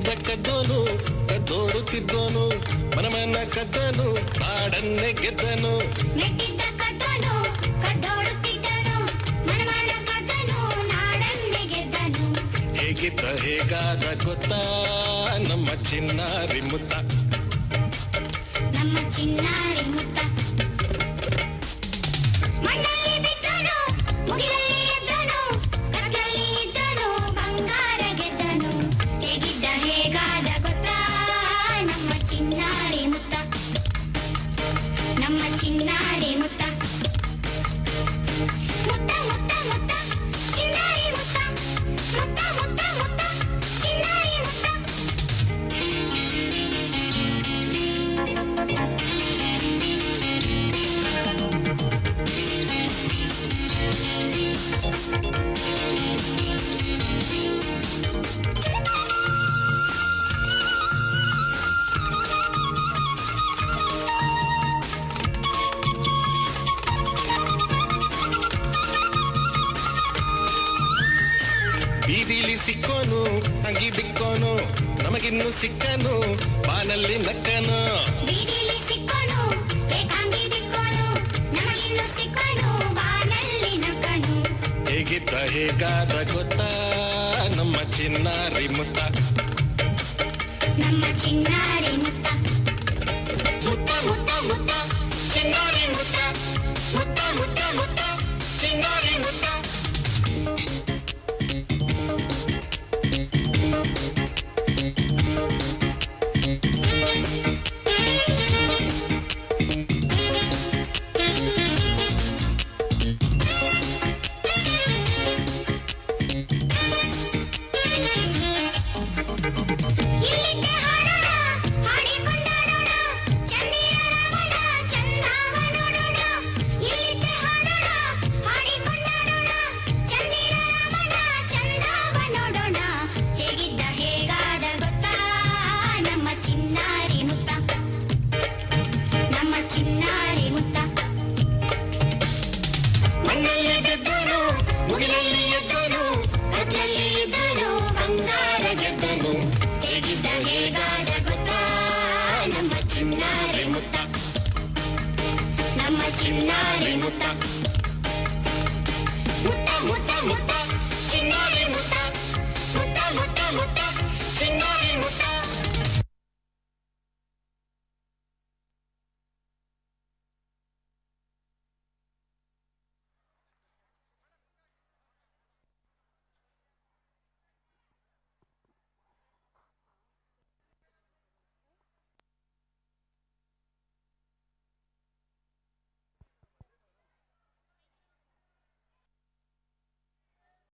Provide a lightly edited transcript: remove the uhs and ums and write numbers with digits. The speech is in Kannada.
ನೆಟ್ಟಿದ್ದ ಕದ್ದೋನು ಕದ್ದೋಡುತ್ತಿದ್ದೋನು ಮನಮನ ಕದ್ದನು ನಾಡನ್ನೇ ಗೆದ್ದನು. ನೆಟ್ಟಿದ್ದ ಕದ್ದೋನು ಕದ್ದೋಡುತ್ತಿದ್ದನು ಮನಮನ ಕದ್ದನು ನಾಡನ್ನೇ ಗೆದ್ದನು. ಹೇಗಿದ್ದ ಹೇಗಾದ ಗೊತ್ತಾ ನಮ್ಮ ಚಿನ್ನಾರಿ ಮುತ್ತ, ನಮ್ಮ ಚಿನ್ನಾರಿ ಮುತ್ತ. ಮಣ್ಣಲ್ಲಿ ಬಿದ್ದನು ಮುಗಿಲಲ್ಲಿ ಎದ್ದನು ಕತ್ತಲಲ್ಲಿ ಇದ್ದನು ಬಂಗಾರ ಗೆದ್ದನು. ಹೇಗಿದ್ದ ಹೇಗಾದ ಗೊತ್ತಾ ನಮ್ಮ ಚಿನ್ನಾರಿ ಮುತ್ತ, ನಮ್ಮ ಚಿನ್ನಾರಿ ಮುತ್ತ. ಮುತ್ತ ಮುತ್ತ ಮುತ್ತ ಚಿನ್ನಾರಿ ಮುತ್ತ, ಮುತ್ತ ಮುತ್ತ ಮುತ್ತ ಚಿನ್ನಾರಿ ಮುತ್ತ. ಬೀದಿಲಿ ಸಿಕ್ಕೋನು ಅಂಗಿ ಬಿಕ್ಕೋನು ನಮಗಿನ್ನು ಸಿಕ್ಕನು ಬಾನಲ್ಲಿ ನಕ್ಕನು. ಬೀದಿಲಿ ಸಿಕ್ಕೋನು ಏಕಾಂಗಿ ಬಿಕ್ಕೋನು ನಮಗಿನ್ನು ಸಿಕ್ಕೋನು ಬಾನಲ್ಲಿ ನಕ್ಕನು. ಹೇಗಿದ್ದ ಹೇಗಾದ ಗೊತ್ತಾ ನಮ್ಮ ಚಿನ್ನಾರಿ ಮುತ್ತ, ನಮ್ಮ ಚಿನ್ನಾರಿ ಮುತ್ತ. ಮುತ್ತ ಮುತ್ತ ಮುತ್ತ ಚಿನ್ನಾರಿ ಮುತ್ತ, ಮುತ್ತ ಮುತ್ತ ಮುತ್ತ ಚಿನ್ನಾರಿ ಮುತ್ತ. ಇಲ್ಲಿಗೆ ಹಾಡೋಣ ಹಾಡಿಕೊಂಡಾಡೋಣ ಚಂದಿರ ರಾಮನ ಚಂದಾವ ನೋಡೋಣ. ಇಲ್ಲಿಗೆ ಹಾಡೋಣ ಹಾಡಿಕೊಂಡಾಡೋಣ ಚಂದಿರ ರಾಮನ ಚಂದಾವ ನೋಡೋಣ. ಹೇಗಿದ್ದ ಹೇಗಾದ ಗೊತ್ತಾ ನಮ್ಮ ಚಿನ್ನಾರಿ ಮುತ್ತ, ನಮ್ಮ ಚಿನ್ನಾರಿ ಮುತ್ತ. ಮಣ್ಣಲ್ಲಿ ಗೆದ್ದನು ಮುಗಿಲಲ್ಲಿ ಎದ್ದನು ಕತ್ತಲಲ್ಲಿ ಇದ್ದನು ಬಂಗಾರ ಗೆದ್ದನು. ಹೇಗಿದ್ದ ಹೇಗಾದ ಗೊತ್ತಾ ನಮ್ಮ ಚಿನ್ನಾರಿ ಮುತ್ತ, ನಮ್ಮ ಚಿನ್ನಾರಿ ಮುತ್ತ. ಮುತ್ತ ಮುತ್ತ ಮುತ್ತ